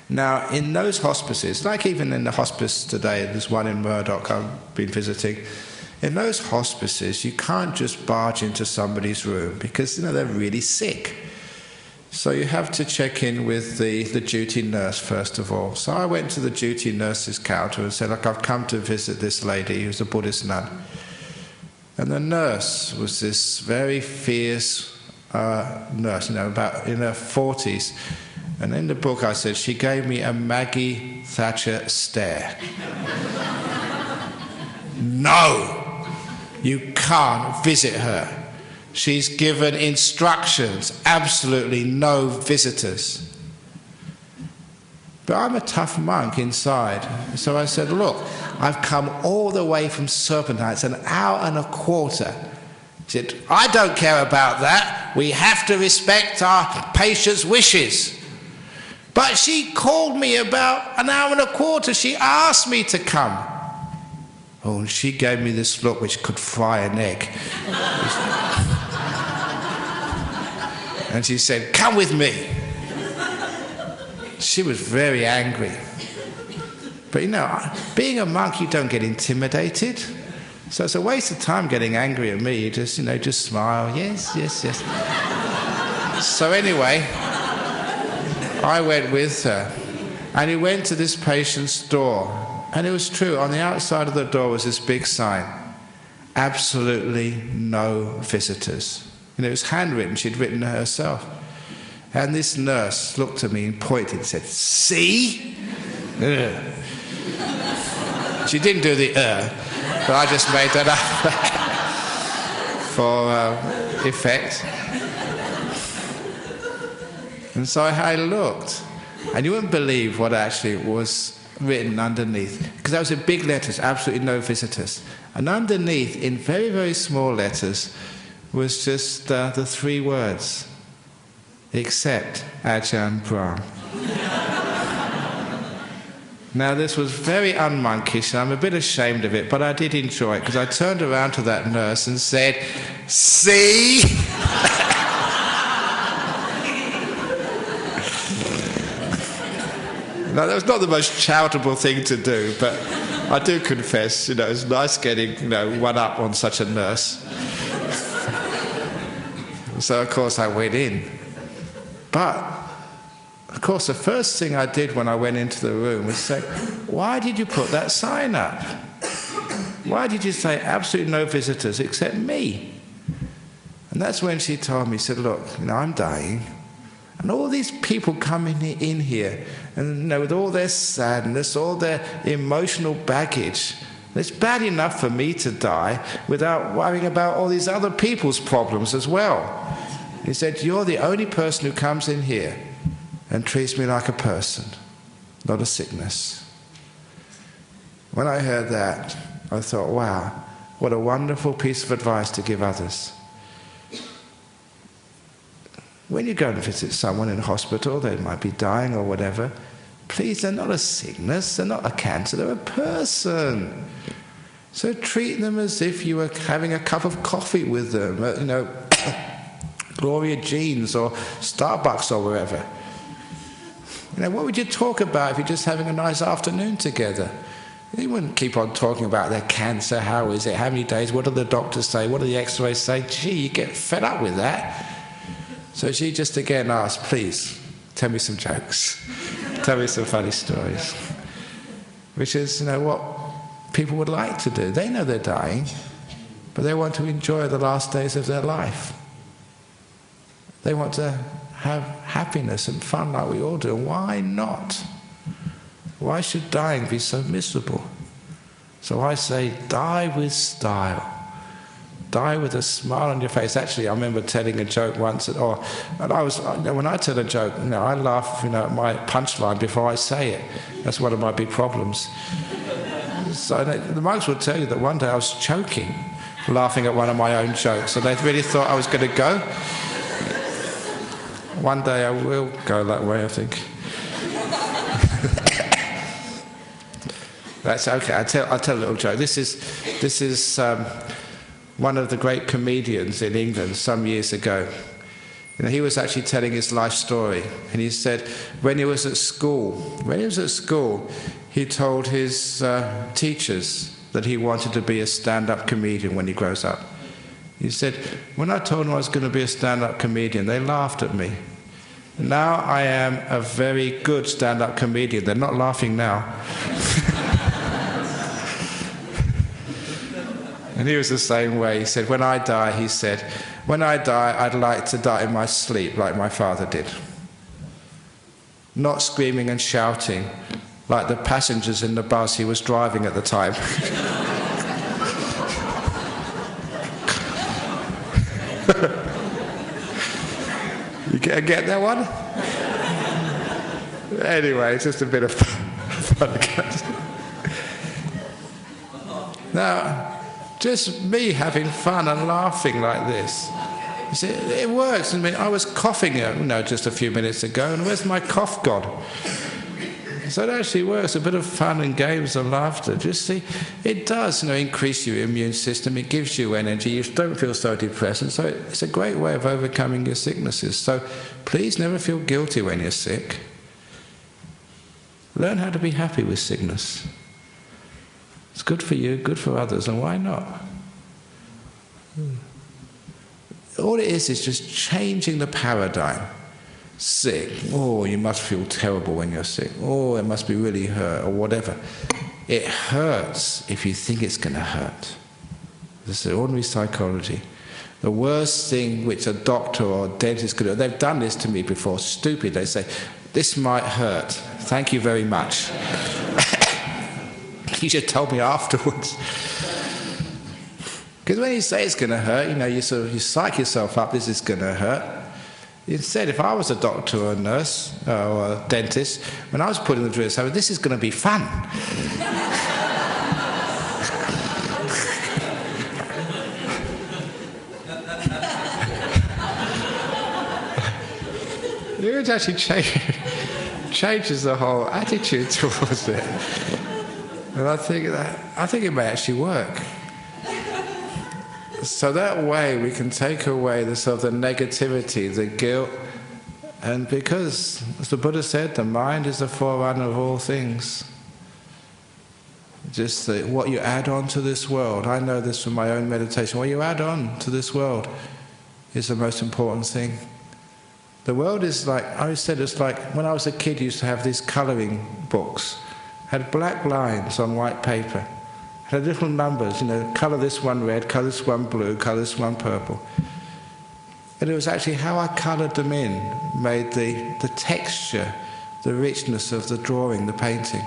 A: Now, in those hospices, like even in the hospice today, there's one in Murdoch I've been visiting. In those hospices, you can't just barge into somebody's room because they're really sick. So you have to check in with the duty nurse first of all. So I went to the duty nurse's counter and said, "Look, I've come to visit this lady who's a Buddhist nun." And the nurse was this very fierce nurse, about in her 40s. And in the book I said, she gave me a Maggie Thatcher stare. No! You can't visit her. She's given instructions, absolutely no visitors. But I'm a tough monk inside. So I said, "Look, I've come all the way from Serpentine. It's an hour and a quarter." She said, "I don't care about that. We have to respect our patient's wishes." But she called me about an hour and a quarter. She asked me to come. Oh, and she gave me this look which could fry an egg. And she said, "Come with me." She was very angry. But being a monk, you don't get intimidated. So it's a waste of time getting angry at me. You just smile. Yes, yes, yes. So anyway, I went with her. And we went to this patient's door. And it was true. On the outside of the door was this big sign. Absolutely no visitors. It was handwritten. She'd written it herself. And this nurse looked at me and pointed and said, "See?" She didn't do the but I just made that up for effect. And so I looked, and you wouldn't believe what actually was written underneath, because that was in big letters, absolutely no visitors. And underneath, in very, very small letters, was just the 3 words, "Except Ajahn Brahm." Now, this was very unmonkish, and I'm a bit ashamed of it, but I did enjoy it, because I turned around to that nurse and said, "See?" Now, that was not the most charitable thing to do, but I do confess, it's nice getting, one up on such a nurse. So, of course, I went in. But, of course, the first thing I did when I went into the room was say, why did you put that sign up? Why did you say absolutely no visitors except me? And that's when she told me, said, look, I'm dying. And all these people coming in here, and with all their sadness, all their emotional baggage, it's bad enough for me to die without worrying about all these other people's problems as well. He said, you're the only person who comes in here and treats me like a person, not a sickness. When I heard that, I thought, wow, what a wonderful piece of advice to give others. When you go and visit someone in a hospital, they might be dying or whatever, please, they're not a sickness, they're not a cancer, they're a person. So treat them as if you were having a cup of coffee with them, Gloria Jean's or Starbucks or wherever. What would you talk about if you're just having a nice afternoon together? You wouldn't keep on talking about their cancer, how is it, how many days, what do the doctors say, what do the x-rays say? Gee, you get fed up with that. So she just again asked, please, tell me some jokes. Tell me some funny stories. Which is, what people would like to do. They know they're dying, but they want to enjoy the last days of their life. They want to have happiness and fun like we all do. Why not? Why should dying be so miserable? So I say, die with style. Die with a smile on your face. Actually, I remember telling a joke once, when I tell a joke, I laugh, at my punchline before I say it. That's one of my big problems. So the monks will tell you that one day I was choking, laughing at one of my own jokes, and they really thought I was going to go. One day I will go that way, I think. That's okay. I'll tell a little joke. This is one of the great comedians in England some years ago. He was actually telling his life story, and he said when he was at school, he told his teachers that he wanted to be a stand-up comedian when he grows up. He said, when I told them I was going to be a stand-up comedian, they laughed at me. Now I am a very good stand-up comedian. They're not laughing now. And he was the same way. He said, when I die, I'd like to die in my sleep like my father did. Not screaming and shouting like the passengers in the bus he was driving at the time. You get that one? Anyway, it's just a bit of fun. Now, just me having fun and laughing like this. You see, it works. I was coughing just a few minutes ago, and where's my cough gone? So it actually works. A bit of fun and games and laughter. Just see, it does increase your immune system. It gives you energy. You don't feel so depressed. And so it's a great way of overcoming your sicknesses. So please never feel guilty when you're sick. Learn how to be happy with sickness. It's good for you, good for others, and why not? All it is just changing the paradigm. Sick, oh, you must feel terrible when you're sick. Oh, it must be really hurt, or whatever. It hurts if you think it's going to hurt. This is ordinary psychology. The worst thing which a doctor or a dentist could do, they've done this to me before, stupid. They say, this might hurt. Thank you very much. You should have told me afterwards. Because when you say it's going to hurt, you psych yourself up, this is going to hurt. Instead, if I was a doctor or a nurse or a dentist, when I was putting the drills, I said, this is going to be fun. It actually changes the whole attitude towards it. And I think it may actually work. So that way we can take away the sort of the negativity, the guilt, And because, as the Buddha said, the mind is the forerunner of all things. Just what you add on to this world, I know this from my own meditation, what you add on to this world is the most important thing. The world is like, I always said, it's like when I was a kid, I used to have these colouring books, had black lines on white paper, had little numbers, colour this one red, colour this one blue, colour this one purple. And it was actually how I coloured them in made the texture, the richness of the drawing, the painting.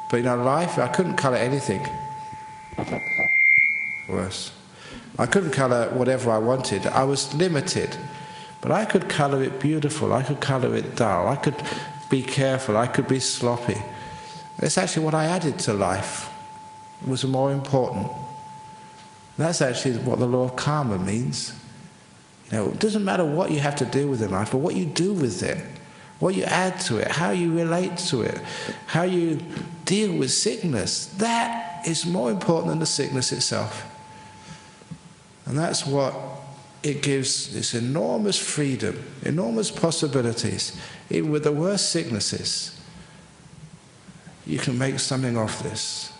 A: But life, I couldn't colour anything. Worse. I couldn't colour whatever I wanted. I was limited. But I could colour it beautiful. I could colour it dull. I could be careful. I could be sloppy. It's actually what I added to life. It was more important. That's actually what the law of karma means. It doesn't matter what you have to do with in life, but what you do with it, what you add to it, how you relate to it, how you deal with sickness, that is more important than the sickness itself. And that's what it gives, this enormous freedom, enormous possibilities. Even with the worst sicknesses, you can make something of this.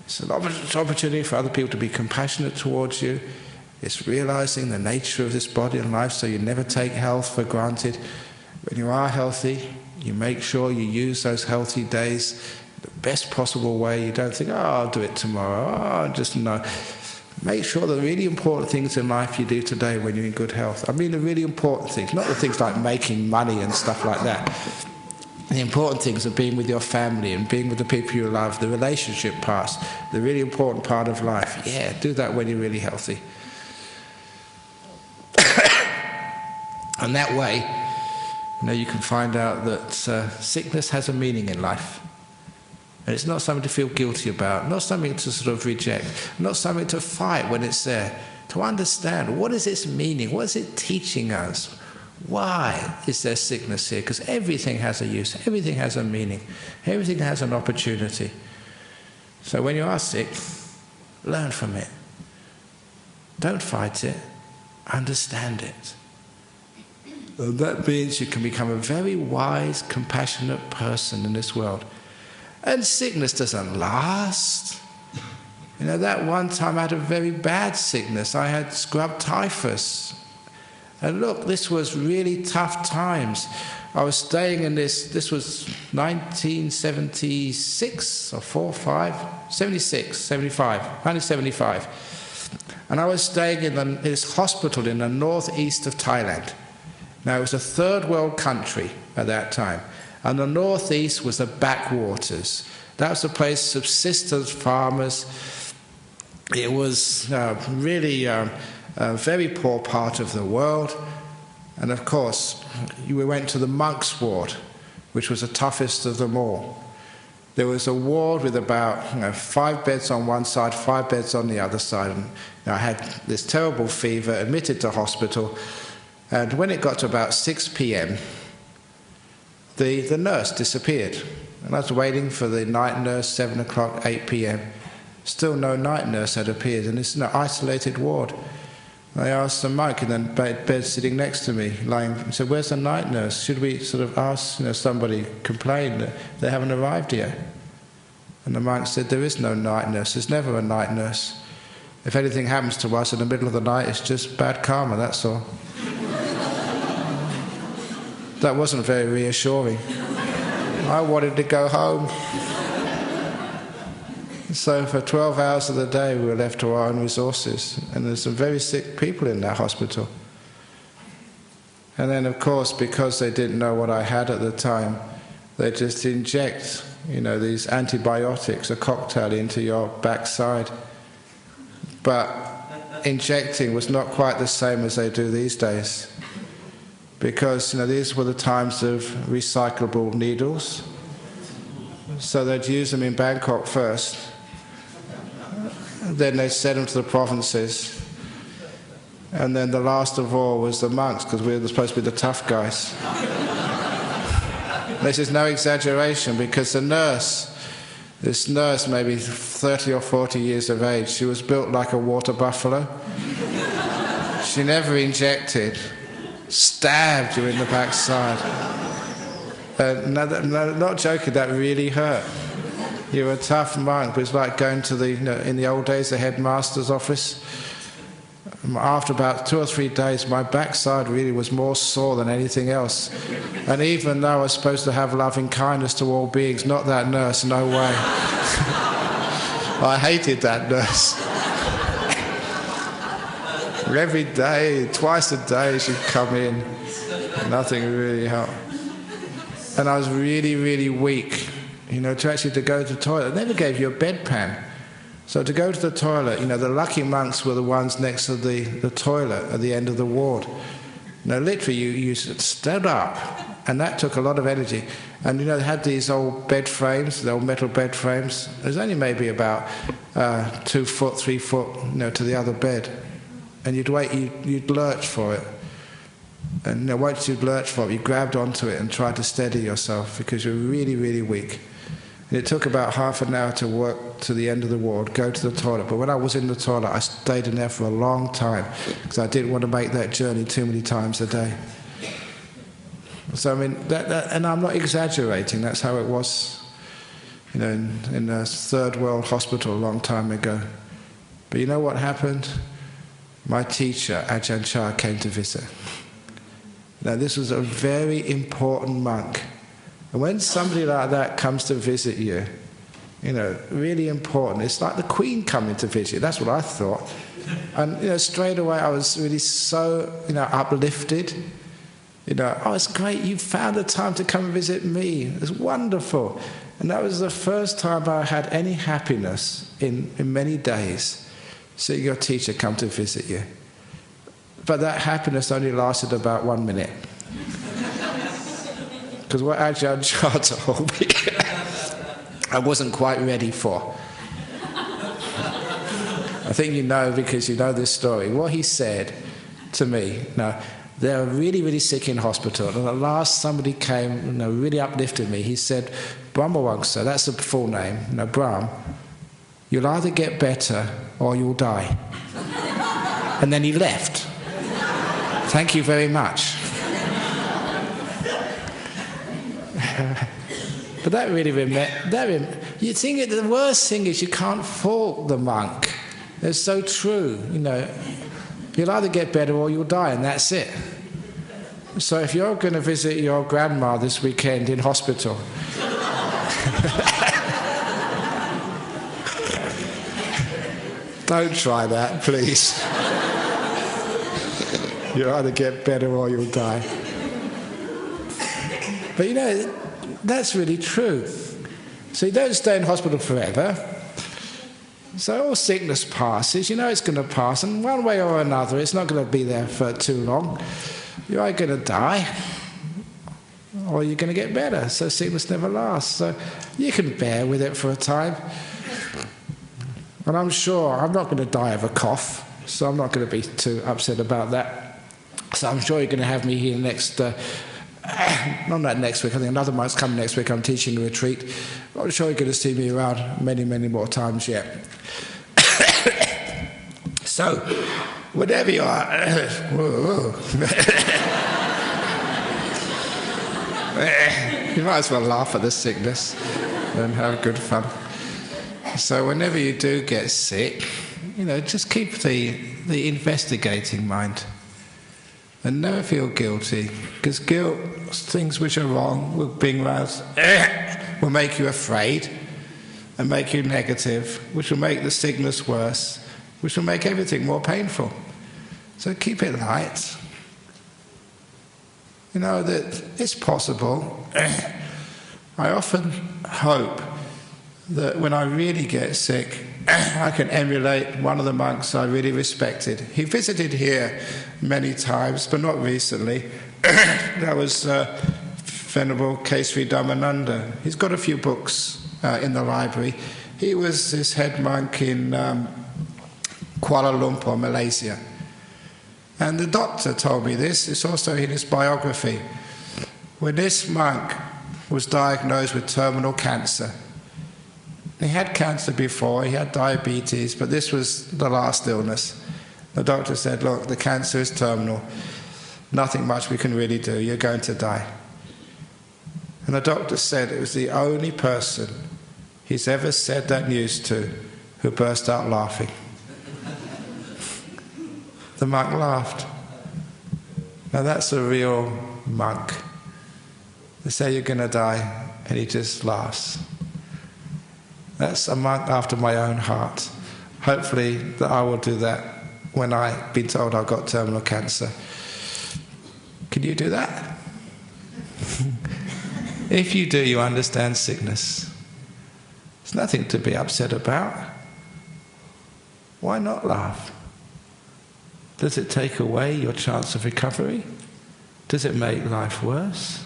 A: It's an opportunity for other people to be compassionate towards you. It's realizing the nature of this body and life, so you never take health for granted. When you are healthy, you make sure you use those healthy days the best possible way. You don't think, I'll do it tomorrow. Just no. Make sure the really important things in life you do today when you're in good health. I mean the really important things, not the things like making money and stuff like that. The important things are being with your family and being with the people you love, the relationship parts, the really important part of life. Yeah, do that when you're really healthy. And that way, you can find out that sickness has a meaning in life. And it's not something to feel guilty about, not something to sort of reject, not something to fight when it's there. To understand, what is its meaning? What is it teaching us? Why is there sickness here? Because everything has a use, everything has a meaning, everything has an opportunity. So when you are sick, learn from it. Don't fight it, understand it. And that means you can become a very wise, compassionate person in this world. And sickness doesn't last. That one time I had a very bad sickness. I had scrub typhus. And look, this was really tough times. I was staying in this was 1976 or 1975. And I was staying in this hospital in the northeast of Thailand. Now, it was a third world country at that time. And the northeast was the backwaters. That was the place, subsistence farmers. It was really a very poor part of the world. And of course, we went to the monks' ward, which was the toughest of them all. There was a ward with about 5 beds on one side, 5 beds on the other side. And I had this terrible fever, admitted to hospital. And when it got to about 6 p.m., the nurse disappeared. And I was waiting for the night nurse, 7 o'clock, 8 p.m. Still no night nurse had appeared, and it's an isolated ward. I asked the monk in the bed sitting next to me, lying, I said, where's the night nurse? Should we sort of ask, somebody complain that they haven't arrived yet? And the monk said, there is no night nurse, there's never a night nurse. If anything happens to us in the middle of the night, it's just bad karma, that's all. That wasn't very reassuring. I wanted to go home. So for 12 hours of the day we were left to our own resources, and there's some very sick people in that hospital. And then of course, because they didn't know what I had at the time, they just inject, these antibiotics, a cocktail into your backside. But injecting was not quite the same as they do these days. Because these were the times of recyclable needles. So they'd use them in Bangkok first. Then they'd send them to the provinces. And then the last of all was the monks, because we were supposed to be the tough guys. This is no exaggeration, because this nurse, maybe 30 or 40 years of age, she was built like a water buffalo. She never injected. stabbed you in the backside. No, not joking, that really hurt. You were a tough monk, but it's like going to in the old days, the headmaster's office. After about 2 or 3 days, my backside really was more sore than anything else. And even though I was supposed to have loving kindness to all beings, not that nurse, no way. I hated that nurse. Every day, twice a day, she'd come in. Nothing really helped. And I was really, really weak. To go to the toilet. They never gave you a bedpan. So to go to the toilet, the lucky monks were the ones next to the toilet at the end of the ward. Literally, you stood up, and that took a lot of energy. And they had these old bed frames, the old metal bed frames. It was only maybe about 2 foot, 3 foot, to the other bed. And you'd wait, you'd lurch for it. And once you'd lurch for it, you grabbed onto it and tried to steady yourself because you're really, really weak. And it took about half an hour to walk to the end of the ward, go to the toilet. But when I was in the toilet, I stayed in there for a long time because I didn't want to make that journey too many times a day. So, and I'm not exaggerating, that's how it was, in a third world hospital a long time ago. But you know what happened? My teacher, Ajahn Brahm, came to visit. Now, this was a very important monk. And when somebody like that comes to visit you, really important. It's like the Queen coming to visit. That's what I thought. And, straight away I was really so, uplifted. Oh, it's great, you found the time to come and visit me. It's wonderful. And that was the first time I had any happiness in many days, seeing your teacher come to visit you. But that happiness only lasted about 1 minute. Because what Ajahn Brahm told me, I wasn't quite ready for. I think because you know this story. What he said to me, they were really, really sick in hospital. And at last somebody came, really uplifted me. He said, Brahmawangsa, that's the full name, Brahm, you'll either get better or you'll die. And then he left. Thank you very much. But that really you think the worst thing is you can't fault the monk. It's so true, You'll either get better or you'll die, and that's it. So if you're going to visit your grandma this weekend in hospital, don't try that, please. You'll either get better or you'll die. But that's really true. So you don't stay in hospital forever. So all sickness passes, it's going to pass, and one way or another, it's not going to be there for too long. You're either going to die, or you're going to get better. So sickness never lasts. So you can bear with it for a time. And I'm sure I'm not going to die of a cough, so I'm not going to be too upset about that. So I'm sure you're going to have me here next... not next week, I think another month's coming next week. I'm teaching a retreat. I'm sure you're going to see me around many, many more times yet. So, whatever you are... you might as well laugh at the sickness and have good fun. So whenever you do get sick, just keep the investigating mind. And never feel guilty, because guilt, things which are wrong, will will make you afraid and make you negative, which will make the sickness worse, which will make everything more painful. So keep it light. That it's possible. I often hope that when I really get sick, I can emulate one of the monks I really respected. He visited here many times, but not recently. That was Venerable Kesari Dhammananda. He's got a few books in the library. He was his head monk in Kuala Lumpur, Malaysia. And the doctor told me this. It's also in his biography. When this monk was diagnosed with terminal cancer, he had cancer before, he had diabetes, but this was the last illness. The doctor said, look, the cancer is terminal. Nothing much we can really do. You're going to die. And the doctor said it was the only person he's ever said that news to who burst out laughing. The monk laughed. Now that's a real monk. They say you're going to die and he just laughs. That's a monk after my own heart. Hopefully that I will do that when I've been told I've got terminal cancer. Can you do that? If you do, you understand sickness. There's nothing to be upset about. Why not laugh? Does it take away your chance of recovery? Does it make life worse?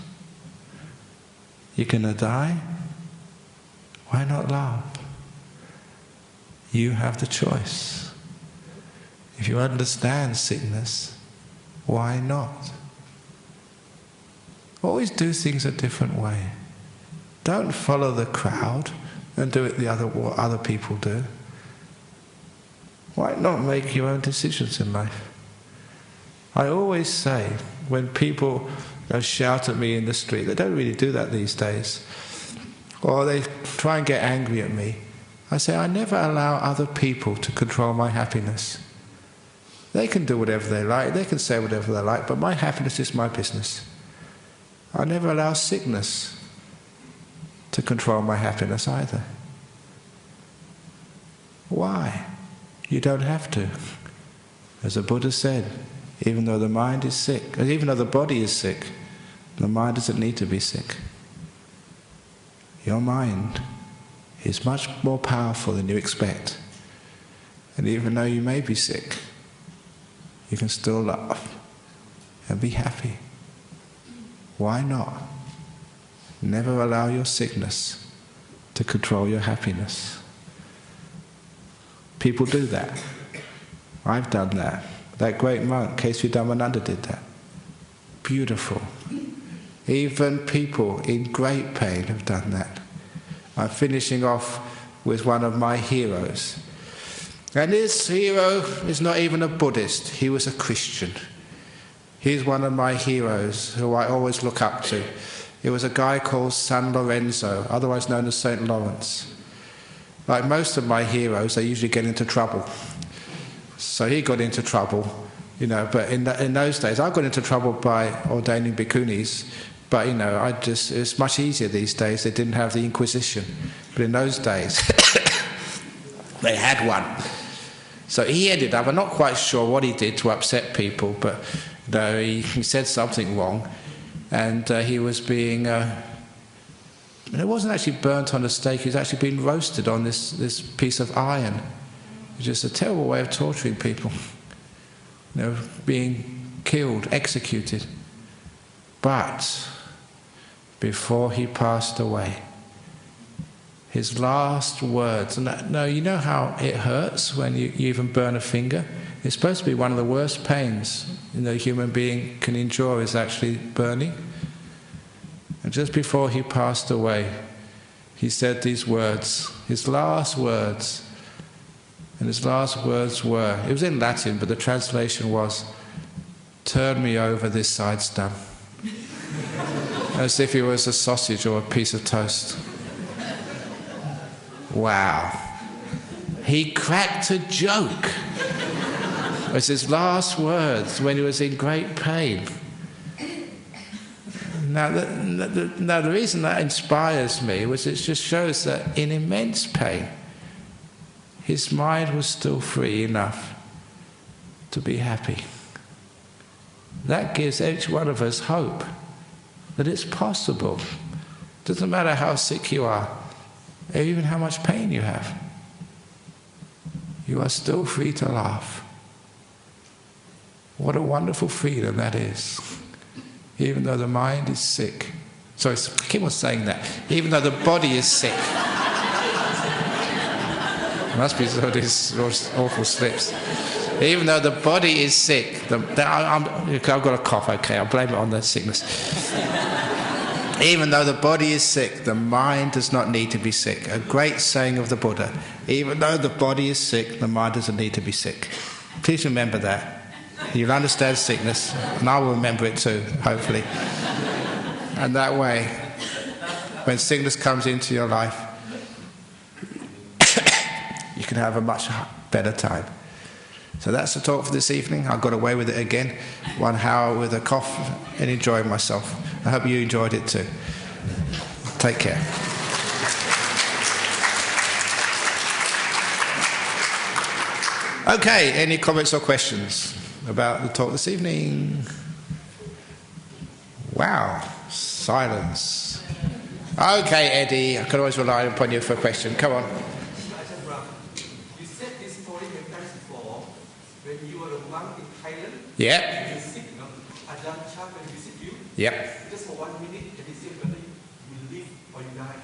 A: You're going to die? Why not laugh? You have the choice. If you understand sickness, why not? Always do things a different way. Don't follow the crowd and do it what other people do. Why not make your own decisions in life? I always say, when people shout at me in the street, they don't really do that these days, or they try and get angry at me, I say, I never allow other people to control my happiness. They can do whatever they like, they can say whatever they like, but my happiness is my business. I never allow sickness to control my happiness either. Why? You don't have to. As the Buddha said, even though the mind is sick, even though the body is sick, the mind doesn't need to be sick. Your mind is much more powerful than you expect. And even though you may be sick, you can still laugh and be happy. Why not? Never allow your sickness to control your happiness. People do that. I've done that. That great monk, Kesvi Dhammananda, did that. Beautiful. Even people in great pain have done that. I'm finishing off with one of my heroes. And this hero is not even a Buddhist. He was a Christian. He's one of my heroes who I always look up to. It was a guy called San Lorenzo, otherwise known as St. Lawrence. Like most of my heroes, they usually get into trouble. So he got into trouble, but in those days, I got into trouble by ordaining bhikkhunis, but, it's much easier these days. They didn't have the Inquisition. But in those days, they had one. So he ended up, I'm not quite sure what he did to upset people, but he said something wrong, and he was being... And it wasn't actually burnt on a stake, he was actually being roasted on this piece of iron. It was just a terrible way of torturing people. Being killed, executed. But before he passed away, his last words, you know how it hurts when you even burn a finger? It's supposed to be one of the worst pains a human being can endure is actually burning. And just before he passed away, he said these words, his last words. And his last words were, it was in Latin, but the translation was, "Turn me over this side stump." As if it was a sausage or a piece of toast. Wow. He cracked a joke. It was his last words when he was in great pain. Now, the reason that inspires me was it just shows that in immense pain, his mind was still free enough to be happy. That gives each one of us hope that it's possible. Doesn't matter how sick you are, or even how much pain you have. You are still free to laugh. What a wonderful freedom that is. Even though the mind is sick. Sorry, I keep on saying that. Even though the body is sick. There must be some of these awful slips. Even though the body is sick. I've got a cough, okay, I'll blame it on the sickness. Even though the body is sick, the mind does not need to be sick. A great saying of the Buddha. Even though the body is sick, the mind doesn't need to be sick. Please remember that. You'll understand sickness, and I will remember it too, hopefully. And that way, when sickness comes into your life, you can have a much better time. So that's the talk for this evening. I got away with it again, 1 hour with a cough and enjoying myself. I hope you enjoyed it too. Take care. Okay, any comments or questions about the talk this evening? Wow, silence. Okay, Eddie, I can always rely upon you for a question. Come on.
B: Ajahn Brahm, you said this story many times before. When you were a monk in Thailand,
A: Yeah.
B: you were sick, Ajahn Brahm will visit you.
A: Yep.
B: Just for 1 minute, and he said whether you will live or you die.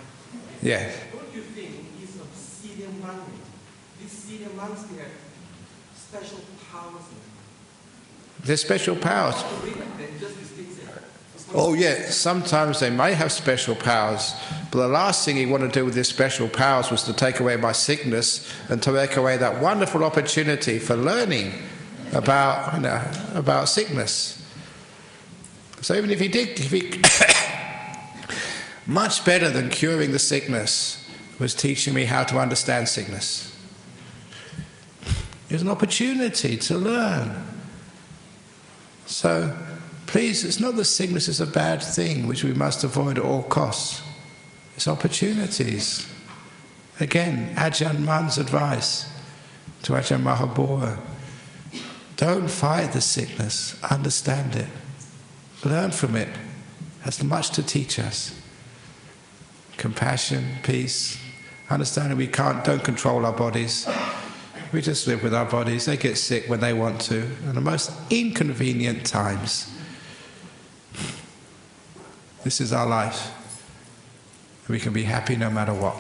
A: Yeah.
B: Don't you think he's a senior monk? These senior monks, they have special powers.
A: There's special powers.
B: To read and just distinguish it.
A: Oh yeah, sometimes they may have special powers, but the last thing he wanted to do with his special powers was to take away my sickness and to take away that wonderful opportunity for learning about sickness. So even if he much better than curing the sickness was teaching me how to understand sickness. It was an opportunity to learn. So please, it's not that sickness is a bad thing which we must avoid at all costs. It's opportunities. Again, Ajahn Brahm's advice to Ajahn Mahabodhi. Don't fight the sickness, understand it. Learn from it. It has much to teach us. Compassion, peace, understanding we don't control our bodies. We just live with our bodies. They get sick when they want to, at the most inconvenient times. This is our life. We can be happy no matter what.